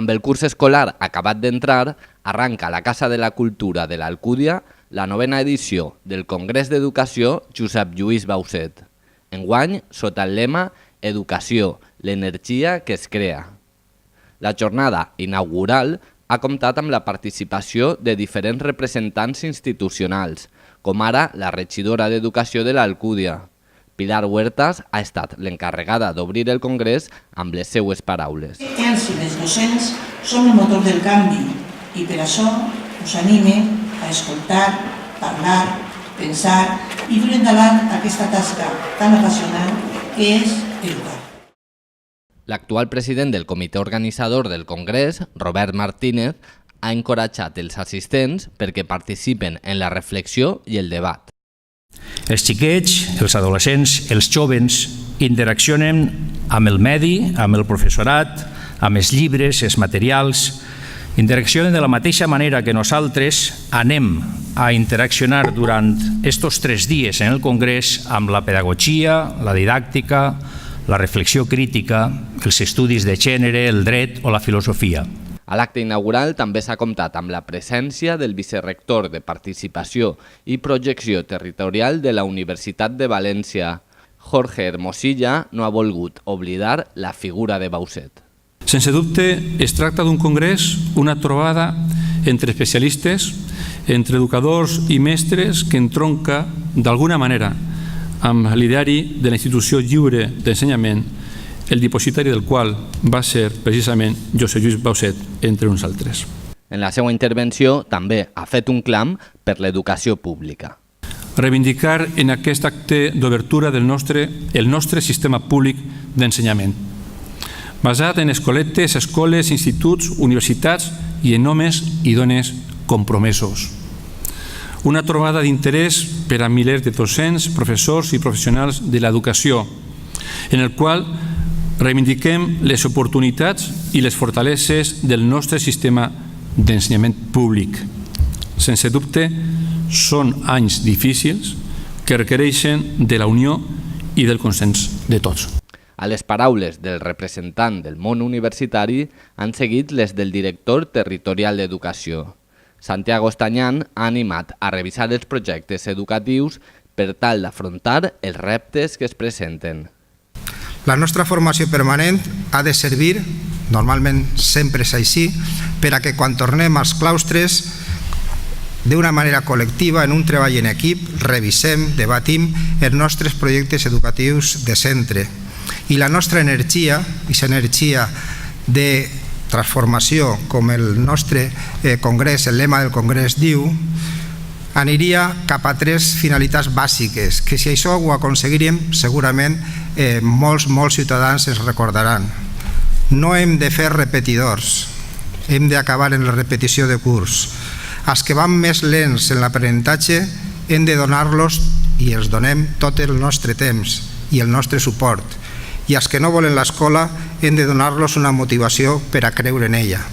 Amb el curs escolar acabat d'entrar, arranca a la Casa de la Cultura de l'Alcúdia la 9ª edició del Congrés d'Educació Josep Lluís Bauset. Enguany, sota el lema Educació, l'energia que es crea. La jornada inaugural ha comptat amb la participació de diferents representants institucionals, com ara la regidora d'Educació de l'Alcúdia. Pilar Huertas ha estat l'encarregada d'obrir el congrés amb les seues paraules. Els i les docents som el motor del canvi i per això us anime a escoltar, parlar, pensar i dur endavant aquesta tasca tan apassionant que és educar. L'actual president del comitè organitzador del congrés, Robert Martínez, ha encoratjat els assistents perquè participen en la reflexió i el debat. Els xiquets, els adolescents, els jóvens interaccionen amb el medi, amb el professorat, amb els llibres, els materials, interaccionen de la mateixa manera que nosaltres anem a interaccionar durant estos 3 dies en el congrés amb la pedagogia, la didàctica, la reflexió crítica, els estudis de gènere, el dret o la filosofia. A l'acte inaugural també s'ha comptat amb la presència del vicerrector de Participació i Projecció Territorial de la Universitat de València. Jorge Hermosilla no ha volgut oblidar la figura de Bauset. Sense dubte, es tracta d'un congrés, una trobada entre especialistes, entre educadors i mestres que entronca, d'alguna manera, amb l'ideari de la institució lliure d'ensenyament, el dipositari del qual va ser precisament Josep Lluís Bauset, entre uns altres. En la seva intervenció també ha fet un clam per l'educació pública. Reivindicar en aquest acte d'obertura el nostre sistema públic d'ensenyament, basat en escoletes, escoles, instituts, universitats i en homes i dones compromesos. Una trobada d'interès per a milers de docents, professors i professionals de l'educació, en el qual reivindiquem les oportunitats i les fortaleses del nostre sistema d'ensenyament públic. Sense dubte, són anys difícils que requereixen de la unió i del consens de tots. A les paraules del representant del món universitari han seguit les del director territorial d'Educació. Santiago Estañán ha animat a revisar els projectes educatius per tal d'afrontar els reptes que es presenten. La nostra formació permanent ha de servir, normalment sempre és així, per a que quan tornem als claustres, d'una manera col·lectiva, en un treball en equip, revisem, debatim els nostres projectes educatius de centre. I la nostra energia, aquesta energia de transformació, com el nostre congrés, el lema del congrés diu, aniria cap a 3 finalitats bàsiques, que si això ho aconseguiríem, segurament molts ciutadans es recordaran. No hem de fer repetidors, hem d'acabar en la repetició de curs. Els que van més lents en l'aprenentatge hem de donar-los, i els donem tot el nostre temps i el nostre suport. I els que no volen l'escola hem de donar-los una motivació per a creure en ella.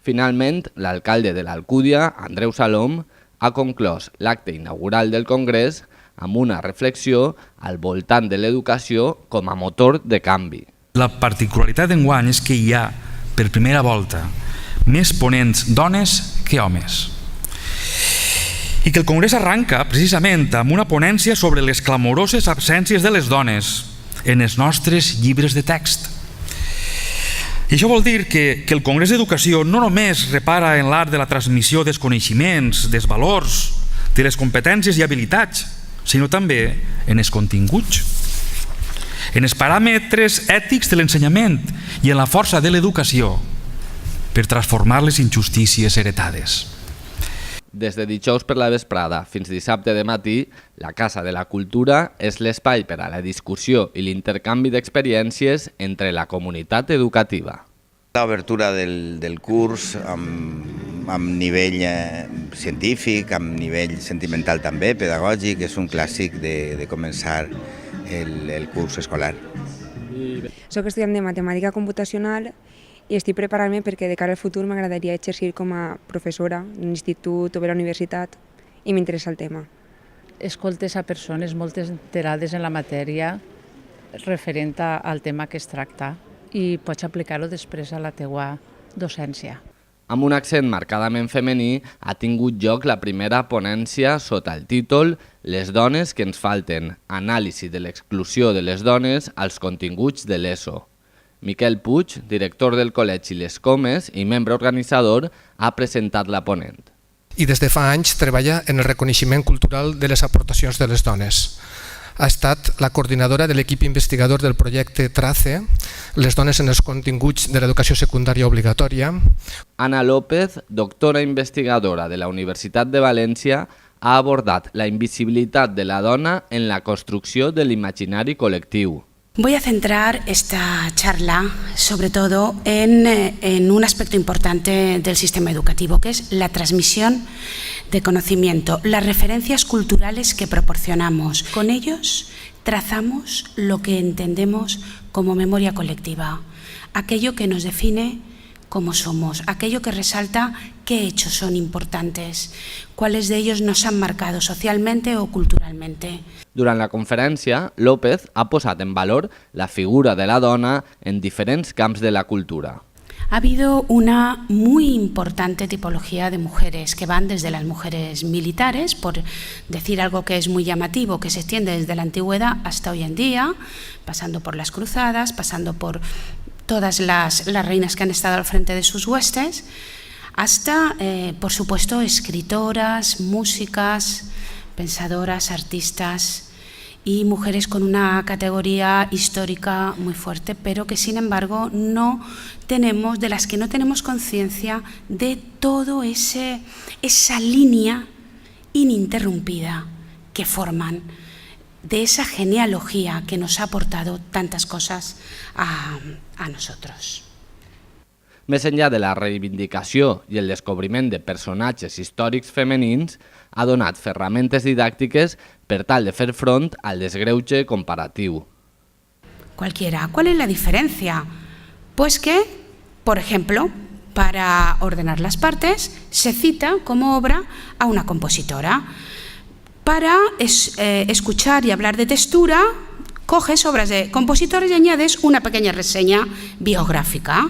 Finalment, l'alcalde de l'Alcúdia, Andreu Salom, ha conclòs l'acte inaugural del congrés amb una reflexió al voltant de l'educació com a motor de canvi. La particularitat d'enguany és que hi ha, per primera volta, més ponents dones que homes. I que el congrés arranca precisament amb una ponència sobre les clamoroses absències de les dones en els nostres llibres de text. I això vol dir que el Congrés d'Educació no només repara en l'art de la transmissió dels coneixements, dels valors, de les competències i habilitats, sinó també en els continguts, en els paràmetres ètics de l'ensenyament i en la força de l'educació per transformar les injustícies heretades. Des de dijous per la vesprada fins dissabte de matí, la Casa de la Cultura és l'espai per a la discussió i l'intercanvi d'experiències entre la comunitat educativa. L'obertura del curs amb nivell científic, amb nivell sentimental també, pedagògic, és un clàssic de començar el curs escolar. Soc estudiant de matemàtica computacional i estic preparant-me perquè de cara al futur m'agradaria exercir com a professora d'un institut o de la universitat i m'interessa el tema. Escoltes a persones molt enterades en la matèria referent al tema que es tracta i pots aplicar-ho després a la teua docència. Amb un accent marcadament femení, ha tingut lloc la primera ponència sota el títol Les dones que ens falten, anàlisi de l'exclusió de les dones als continguts de l'ESO. Miquel Puig, director del Col·legi Les Comes i membre organitzador, ha presentat la ponent. I des de fa anys treballa en el reconeixement cultural de les aportacions de les dones. Ha estat la coordinadora de l'equip investigador del projecte TRACE, les dones en els continguts de l'educació secundària obligatòria. Ana López, doctora investigadora de la Universitat de València, ha abordat la invisibilitat de la dona en la construcció de l'imaginari col·lectiu. Voy a centrar esta charla sobre todo en un aspecto importante del sistema educativo, que es la transmisión de conocimiento, las referencias culturales que proporcionamos. Con ellos trazamos lo que entendemos como memoria colectiva, aquello que nos define cómo somos, aquello que resalta qué hechos son importantes, cuáles de ellos nos han marcado socialmente o culturalmente. Durant la conferència, López ha posat en valor la figura de la dona en diferents camps de la cultura. Ha habido una muy importante tipología de mujeres que van desde las mujeres militares, por decir algo que es muy llamativo, que se extiende desde la antigüedad hasta hoy en día, pasando por las cruzadas, pasando por todas las reinas que han estado al frente de sus huestes, hasta, por supuesto, escritoras, músicas, pensadoras, artistas y mujeres con una categoría histórica muy fuerte, pero que sin embargo de las que no tenemos conciencia de todo esa línea ininterrumpida que forman, de esa genealogía que nos ha aportado tantas cosas a nosotros. Més enllà de la reivindicació i el descobriment de personatges històrics femenins, ha donat ferramentes didàctiques per tal de fer front al desgreuge comparatiu. Cualquiera. ¿Cuál es la diferencia? Pues que, por ejemplo, para ordenar las partes, se cita como obra a una compositora. Para escuchar y hablar de textura, coges obras de compositores y añades una pequeña reseña biográfica.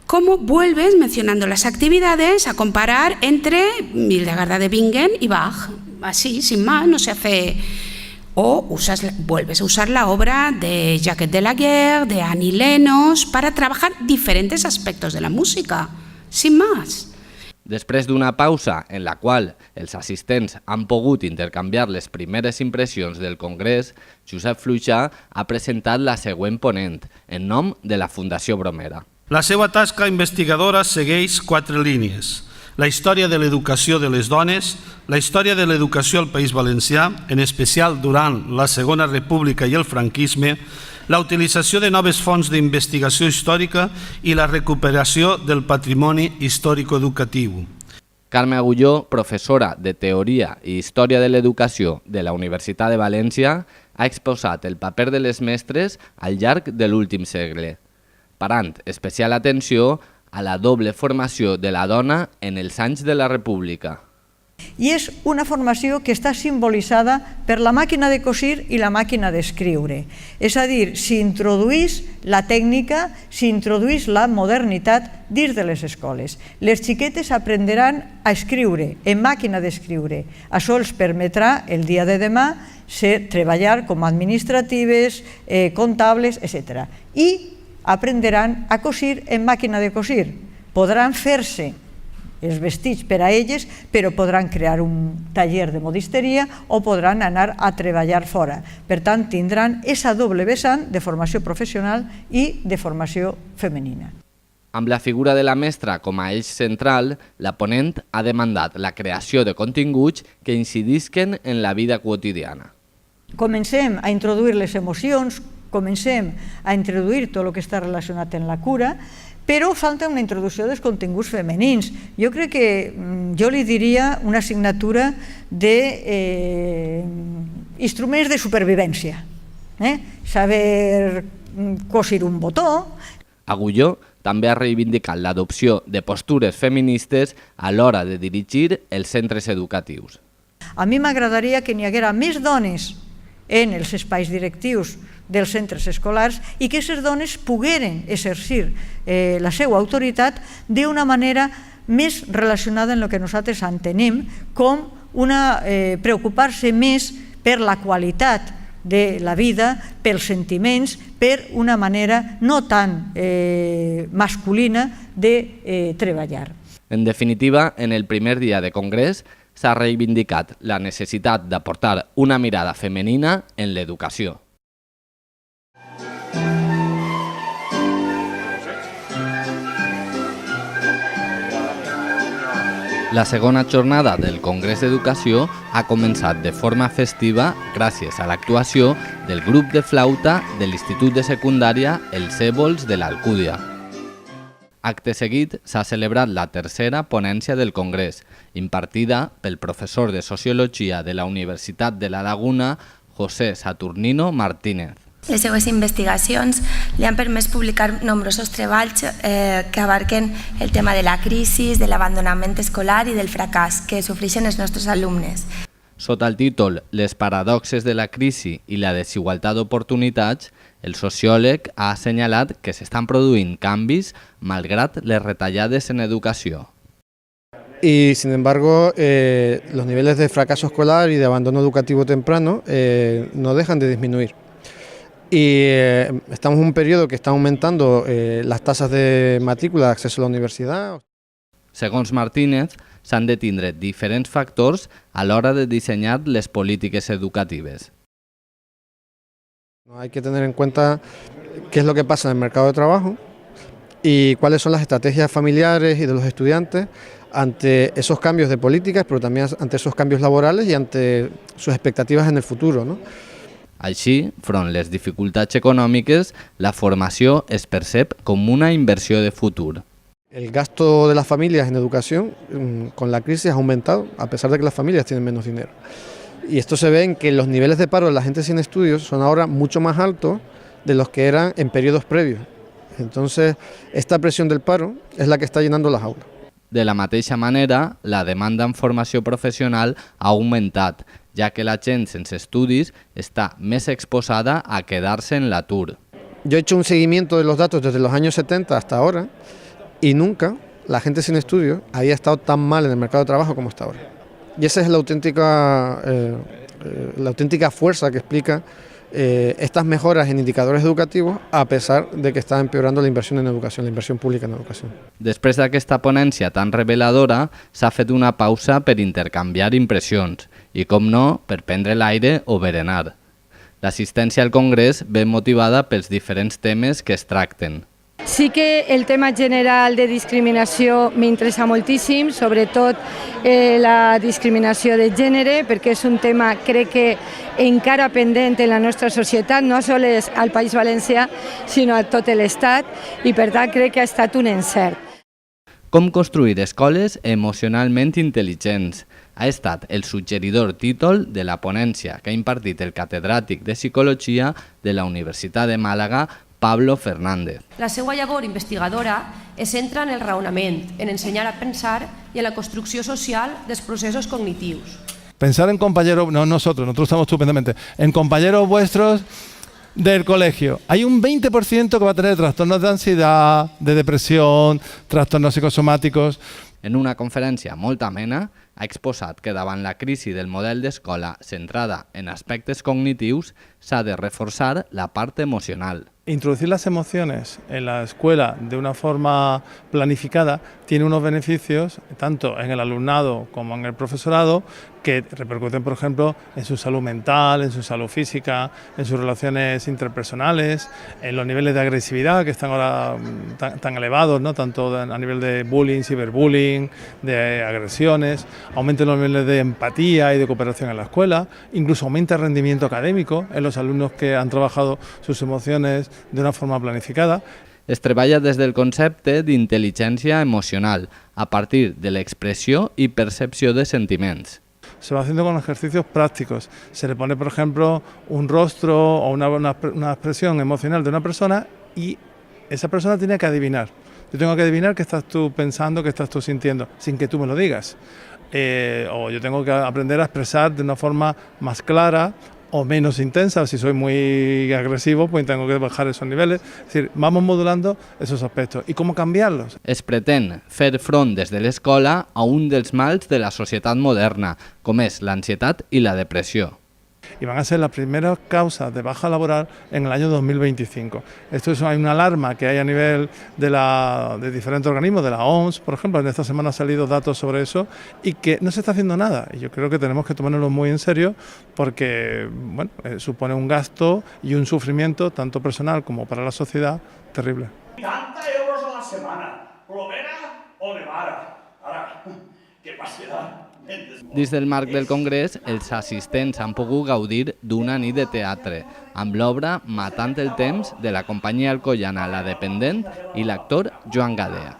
¿Cómo vuelves mencionando las actividades a comparar entre Hildegarda de Bingen y Bach? Así, sin más, no se hace. O vuelves a usar la obra de Jacques Delaguerre, de Annie Lennox, para trabajar diferentes aspectos de la música, sin más. Després d'una pausa en la qual els assistents han pogut intercanviar les primeres impressions del Congrés, Josep Fluixà ha presentat la següent ponent, en nom de la Fundació Bromera. La seva tasca investigadora segueix 4 línies. La història de l'educació de les dones, la història de l'educació al País Valencià, en especial durant la Segona República i el franquisme, la utilització de noves fonts d'investigació històrica i la recuperació del patrimoni històrico-educatiu. Carme Agulló, professora de Teoria i Història de l'Educació de la Universitat de València, ha exposat el paper de les mestres al llarg de l'últim segle, parant especial atenció a la doble formació de la dona en els anys de la República. I és una formació que està simbolitzada per la màquina de cosir i la màquina d'escriure. És a dir, s'introduís la tècnica, s'introduís la modernitat dins de les escoles. Les xiquetes aprendran a escriure, en màquina d'escriure. Això els permetrà el dia de demà treballar com a administratives, comptables, etc. I aprenderan a cosir en màquina de cosir. Podran fer-se els vestits per a elles, però podran crear un taller de modisteria o podran anar a treballar fora. Per tant, tindran aquesta doble vessant de formació professional i de formació femenina. Amb la figura de la mestra com a eix central, la ponent ha demandat la creació de continguts que incidisquen en la vida quotidiana. Comencem a introduir les emocions, comencem a introduir tot el que està relacionat amb la cura, però falta una introducció dels continguts femenins. Jo crec que jo li diria una assignatura d'instruments de supervivència. Saber cosir un botó. Agulló també ha reivindicat l'adopció de postures feministes a l'hora de dirigir els centres educatius. A mi m'agradaria que n'hi haguera més dones en els espais directius dels centres escolars i que aquestes dones pogueren exercir la seva autoritat d'una manera més relacionada amb el que nosaltres entenem com preocupar-se més per la qualitat de la vida, pels sentiments, per una manera no tan masculina de treballar. En definitiva, en el primer dia de congrés s'ha reivindicat la necessitat d'aportar una mirada femenina en l'educació. La segona jornada del Congrés d'Educació ha començat de forma festiva gràcies a l'actuació del grup de flauta de l'Institut de Secundària Els Èbols de l'Alcúdia. Acte seguit s'ha celebrat la tercera ponència del Congrés, impartida pel professor de Sociologia de la Universitat de la Laguna, José Saturnino Martínez. Les seues investigacions li han permès publicar nombrosos treballs que abarquen el tema de la crisi, de l'abandonament escolar i del fracàs que sofreixen els nostres alumnes. Sota el títol Les paradoxes de la crisi i la desigualtat d'oportunitats, el sociòleg ha assenyalat que s'estan produint canvis malgrat les retallades en educació. Y sin embargo, los niveles de fracaso escolar y de abandono educativo temprano no dejan de disminuir. Y estamos en un periodo que está aumentando las tasas de matrícula de acceso a la universidad. Segons Martínez, s'han de tindre diferents factors a l'hora de dissenyar les polítiques educatives. Hay que tener en cuenta qué es lo que pasa en el mercado de trabajo y cuáles son las estrategias familiares y de los estudiantes ante esos cambios de políticas, pero también ante esos cambios laborales y ante sus expectativas en el futuro, ¿no? Així, front les dificultats econòmiques, la formació es percep com una inversió de futur. El gasto de las familias en educación con la crisis ha aumentado, a pesar de que las familias tienen menos dinero. Y esto se ve en que los niveles de paro de la gente sin estudios son ahora mucho más altos de los que eran en periodos previos. Entonces, esta presión del paro es la que está llenando las aulas. De la mateixa manera, la demanda en formació professional ha augmentat, ja que la gent sense estudis està més exposada a quedar-se en l'atur. Yo he hecho un seguimiento de los datos desde los años 70 hasta ahora y nunca la gente sin estudios había estado tan mal en el mercado de trabajo como está ahora. Y esa es la auténtica fuerza que explica estas mejoras en indicadores educativos a pesar de que está empeorando la inversión en educación, la inversión pública en educación. Després d'aquesta ponència tan reveladora, s'ha fet una pausa per intercanviar impressions i, com no, per prendre l'aire o berenar. L'assistència al Congrés ve motivada pels diferents temes que es tracten. Sí que el tema general de discriminació m'interessa moltíssim, sobretot la discriminació de gènere, perquè és un tema, crec que encara pendent en la nostra societat, no sols al País Valencià, sinó a tot l'Estat, i per tant crec que ha estat un encert. Com construir escoles emocionalment intel·ligents ha estat el suggeridor títol de la ponència que ha impartit el catedràtic de Psicologia de la Universitat de Màlaga, Pablo Fernández. La seva llavor investigadora es centra en el raonament, en ensenyar a pensar i en la construcció social dels processos cognitius. Pensar en compañeros, no nosotros estamos estupendamente, en compañeros vuestros del colegio. Hay un 20% que va a tener trastornos de ansiedad, de depresión, trastornos psicosomáticos. En una conferència molt amena, ha exposat que davant la crisi del model d'escola centrada en aspectes cognitius s'ha de reforçar la part emocional. Introducir las emociones en la escuela de una forma planificada tiene unos beneficios tanto en el alumnado como en el profesorado que repercuten, por ejemplo, en su salud mental, en su salud física, en sus relaciones interpersonales, en los niveles de agresividad que están ahora tan elevados, ¿no? Tanto a nivel de bullying, ciberbullying, de agresiones, aumenten los niveles de empatía y de cooperación en la escuela, incluso aumenta el rendimiento académico en los alumnos que han trabajado sus emociones de una forma planificada. Es treballa des del concepte d'intel·ligència emocional, a partir de l'expressió i percepció de sentiments. Se va haciendo con ejercicios prácticos. Se le pone, por ejemplo, un rostro o una expresión emocional de una persona y esa persona tiene que adivinar. Yo tengo que adivinar qué estás tú pensando, qué estás tú sintiendo, sin que tú me lo digas. O yo tengo que aprender a expresar de una forma más clara o menos intensa, o si soy muy agresivo, pues tengo que bajar esos niveles. Es decir, vamos modulando esos aspectos. ¿Y cómo cambiarlos? Es pretén fer front des de l'escola a un dels mals de la societat moderna, com és l'ansietat i la depressió. Y van a ser las primeras causas de baja laboral en el año 2025. Esto es una alarma que hay a nivel de diferentes organismos, de la OMS, por ejemplo. En esta semana han salido datos sobre eso y que no se está haciendo nada. Y yo creo que tenemos que tomárnoslo muy en serio porque bueno, supone un gasto y un sufrimiento, tanto personal como para la sociedad, terrible. 80 euros a la setmana, plovera o nevara. Ara, què passarà? Dins del marc del Congrés, els assistents han pogut gaudir d'una nit de teatre, amb l'obra Matant el temps de la companyia alcoiana La Dependent i l'actor Joan Gadea.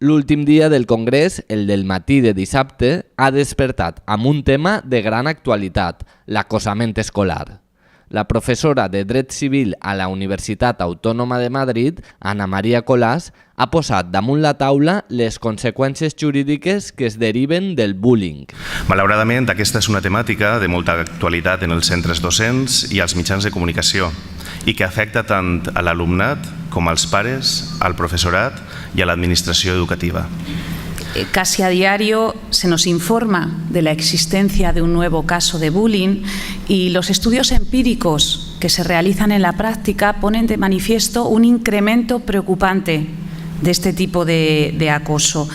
L'últim dia del Congrés, el del matí de dissabte, ha despertat amb un tema de gran actualitat, l'acosament escolar. La professora de Dret Civil a la Universitat Autònoma de Madrid, Ana Maria Colàs, ha posat damunt la taula les conseqüències jurídiques que es deriven del bullying. Malauradament, aquesta és una temàtica de molta actualitat en els centres docents i als mitjans de comunicació i que afecta tant a l'alumnat com als pares, al professorat i a l'administració educativa. Casi a diario se nos informa de la existencia de un nuevo caso de bullying y los estudios empíricos que se realizan en la práctica ponen de manifiesto un incremento preocupante de este tipo de acoso.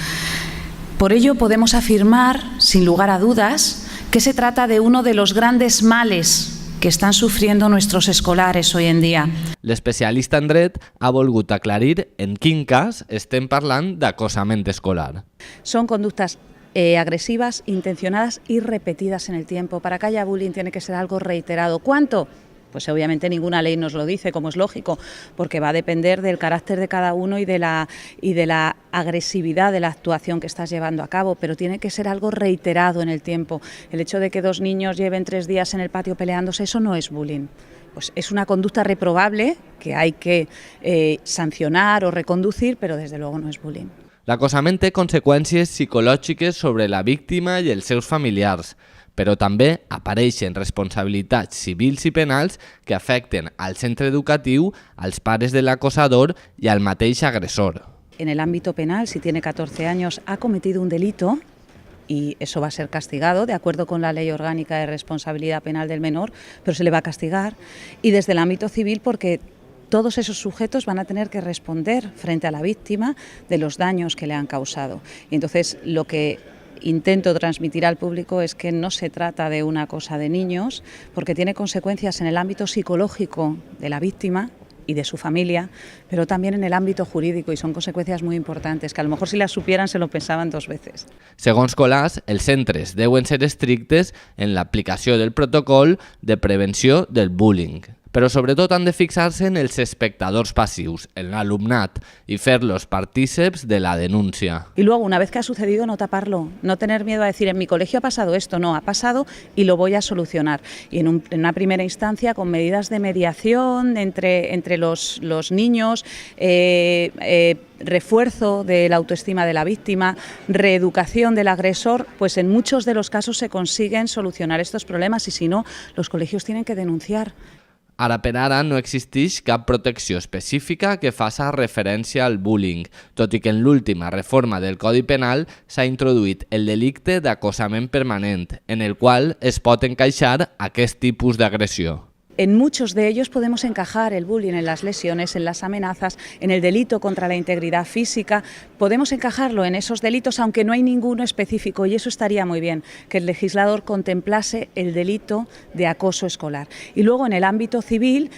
Por ello podemos afirmar, sin lugar a dudas, que se trata de uno de los grandes males que están sufriendo nuestros escolares hoy en día. L'especialista en dret ha volgut aclarir en quin cas estem parlant d'acosament escolar. Son conductas agresivas, intencionadas y repetidas en el tiempo. Para que haya bullying tiene que ser algo reiterado. ¿Cuánto? Pues obviamente ninguna ley nos lo dice, como es lógico, porque va a depender del carácter de cada uno y de la agresividad de la actuación que estás llevando a cabo, pero tiene que ser algo reiterado en el tiempo. El hecho de que dos niños lleven 3 días en el patio peleándose, eso no es bullying. Pues es una conducta reprobable que hay que sancionar o reconducir, pero desde luego no es bullying. L'acosament té conseqüències psicològiques sobre la víctima i els seus familiars, però també apareixen responsabilitats civils i penals que afecten al centre educatiu, als pares de l'acosador i al mateix agressor. En el ámbito penal, si tiene 14 años, ha cometido un delito y eso va a ser castigado de acuerdo con la Ley Orgánica de Responsabilidad Penal del Menor, pero se le va a castigar. Y desde el ámbito civil porque todos esos sujetos van a tener que responder frente a la víctima de los daños que le han causado. Y entonces lo que intento transmitir al público es que no se trata de una cosa de niños, porque tiene consecuencias en el ámbito psicológico de la víctima y de su familia, pero también en el ámbito jurídico, y son consecuencias muy importantes, que a lo mejor si las supieran se lo pensaban 2 veces. Segons Colàs, els centres deuen ser estrictes en l'aplicació del protocol de prevenció del bullying, però sobretot han de fixar-se en els espectadors passius, en l'alumnat, y fer-los partíceps de la denúncia. Y luego, una vez que ha sucedido, no taparlo, no tener miedo a decir, en mi colegio ha pasado esto, no, ha pasado y lo voy a solucionar. Y en una primera instancia, con medidas de mediación entre los niños, refuerzo de la autoestima de la víctima, reeducación del agresor, pues en muchos de los casos se consiguen solucionar estos problemas y si no, los colegios tienen que denunciar. Ara per ara no existeix cap protecció específica que faci referència al bullying, tot i que en l'última reforma del Codi Penal s'ha introduït el delicte d'acosament permanent, en el qual es pot encaixar aquest tipus d'agressió. En muchos de ellos podemos encajar el bullying en las lesiones, en las amenazas, en el delito contra la integridad física. Podemos encajarlo en esos delitos, aunque no hay ninguno específico, y eso estaría muy bien, que el legislador contemplase el delito de acoso escolar. Y luego en el ámbito civil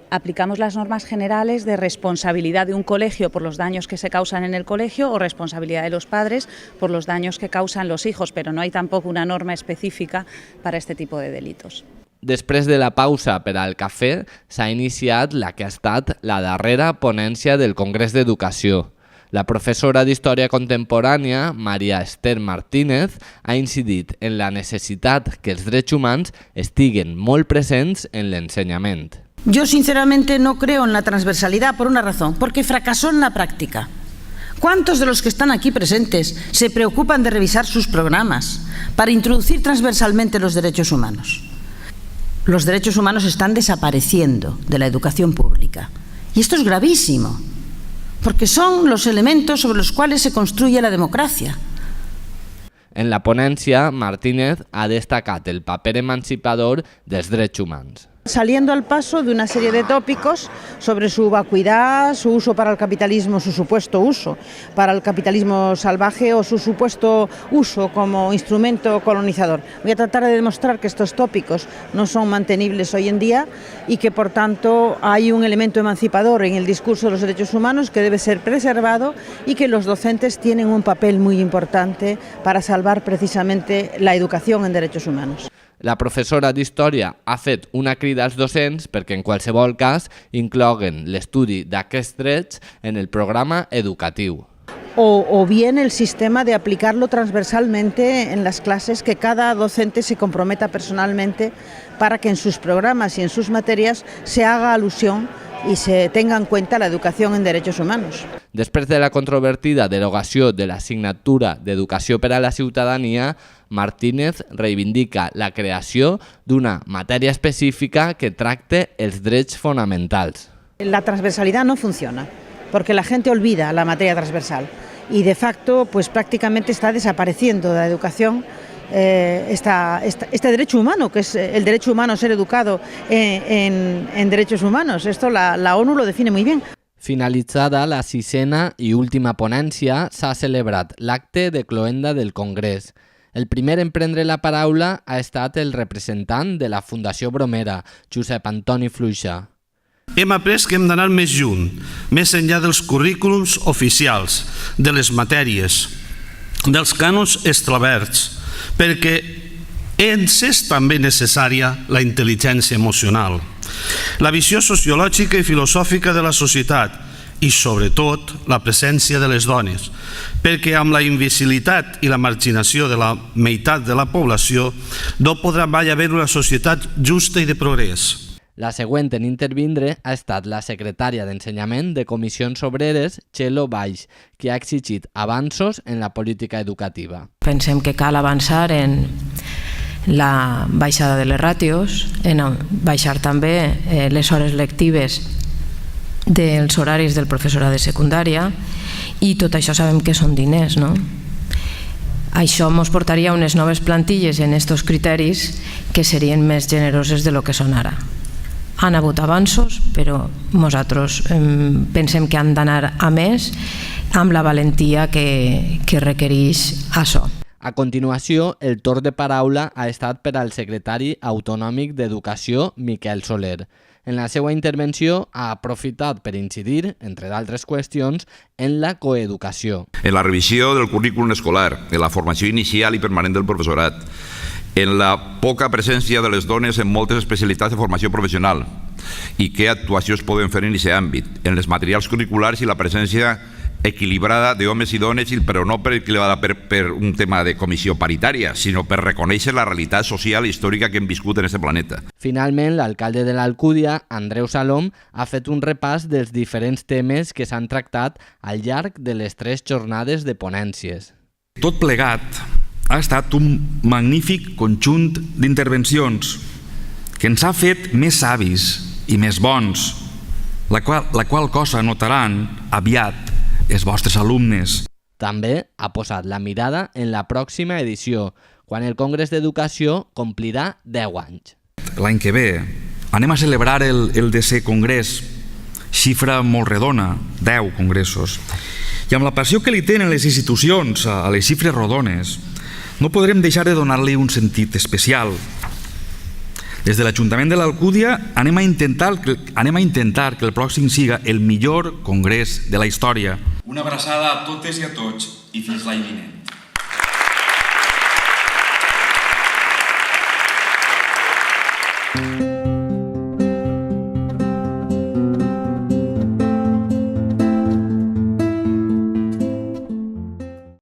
aplicamos las normas generales de responsabilidad de un colegio por los daños que se causan en el colegio o responsabilidad de los padres por los daños que causan los hijos, pero no hay tampoco una norma específica para este tipo de delitos. Després de la pausa per al cafè, s'ha iniciat la que ha estat la darrera ponència del Congrés d'Educació. La professora d'Història Contemporània, Maria Esther Martínez, ha incidit en la necessitat que els drets humans estiguen molt presents en l'ensenyament. Yo sinceramente no creo en la transversalidad por una razón, porque fracasó en la práctica. ¿Cuántos de los que están aquí presentes se preocupan de revisar sus programas para introducir transversalmente los derechos humanos? Los derechos humanos están desapareciendo de la educación pública. Y esto es gravísimo, porque son los elementos sobre los cuales se construye la democracia. En la ponència, Martínez ha destacat el paper emancipador dels drets humans. Saliendo al paso de una serie de tópicos sobre su vacuidad, su uso para el capitalismo, su supuesto uso para el capitalismo salvaje o su supuesto uso como instrumento colonizador. Voy a tratar de demostrar que estos tópicos no son mantenibles hoy en día y que por tanto hay un elemento emancipador en el discurso de los derechos humanos que debe ser preservado y que los docentes tienen un papel muy importante para salvar precisamente la educación en derechos humanos. La professora d'Història ha fet una crida als docents perquè en qualsevol cas incloguen l'estudi d'aquests drets en el programa educatiu. O bien el sistema de aplicarlo transversalmente en las clases, que cada docente se comprometa personalmente para que en sus programas y en sus materias se haga alusión y se tenga en cuenta la educación en derechos humanos. Després de la controvertida derogació de l'assignatura d'Educació per a la Ciutadania, Martínez reivindica la creació d'una matèria específica que tracte els drets fonamentals. La transversalidad no funciona, porque la gente olvida la materia transversal y de facto pues prácticamente está desapareciendo de la educación este derecho humano, que es el derecho humano a ser educado en derechos humanos. Esto la ONU lo define muy bien. Finalitzada la sisena i última ponència, s'ha celebrat l'acte de cloenda del Congrés. El primer en prendre la paraula ha estat el representant de la Fundació Bromera, Josep Antoni Fluixa. Hem après que hem d'anar més lluny, més enllà dels currículums oficials, de les matèries, dels cànons establerts, perquè ens és també necessària la intel·ligència emocional, la visió sociològica i filosòfica de la societat i, sobretot, la presència de les dones, perquè amb la invisibilitat i la marginació de la meitat de la població no podrà mai haver una societat justa i de progrés. La següent en intervindre ha estat la secretària d'Ensenyament de Comissions Obreres, Txelo Baix, que ha exigit avanços en la política educativa. Pensem que cal avançar en la baixada de les ràtios, en baixar també les hores lectives dels horaris del professorat de secundària, i tot això sabem que són diners, no? Això ens portaria a unes noves plantilles en aquests criteris que serien més generoses de lo que són ara. Han hagut avanços, però nosaltres pensem que han d'anar a més amb la valentia que requereix això. A continuació, el torn de paraula ha estat per al secretari autonòmic d'Educació, Miquel Soler. En la seva intervenció ha aprofitat per incidir, entre d'altres qüestions, en la coeducació. En la revisió del currículum escolar, en la formació inicial i permanent del professorat, en la poca presència de les dones en moltes especialitats de formació professional i què actuacions poden fer en aquest àmbit, en els materials curriculars i la presència equilibrada d'homes i dones, però no per un tema de comissió paritària, sinó per reconèixer la realitat social i històrica que hem viscut en aquest planeta. Finalment, l'alcalde de l'Alcúdia, Andreu Salom, ha fet un repàs dels diferents temes que s'han tractat al llarg de les 3 jornades de ponències. Tot plegat ha estat un magnífic conjunt d'intervencions que ens ha fet més savis i més bons, la qual cosa notaran aviat els vostres alumnes. També ha posat la mirada en la pròxima edició, quan el Congrés d'Educació complirà 10 anys. L'any que ve anem a celebrar el 10è congrés, xifra molt redona, 10 congressos. I amb la passió que li tenen les institucions a les xifres rodones, no podrem deixar de donar-li un sentit especial. Des de l'Ajuntament de l'Alcúdia anem a intentar que el pròxim siga el millor congrés de la història. Una abraçada a totes i a tots i fins l'any vinent.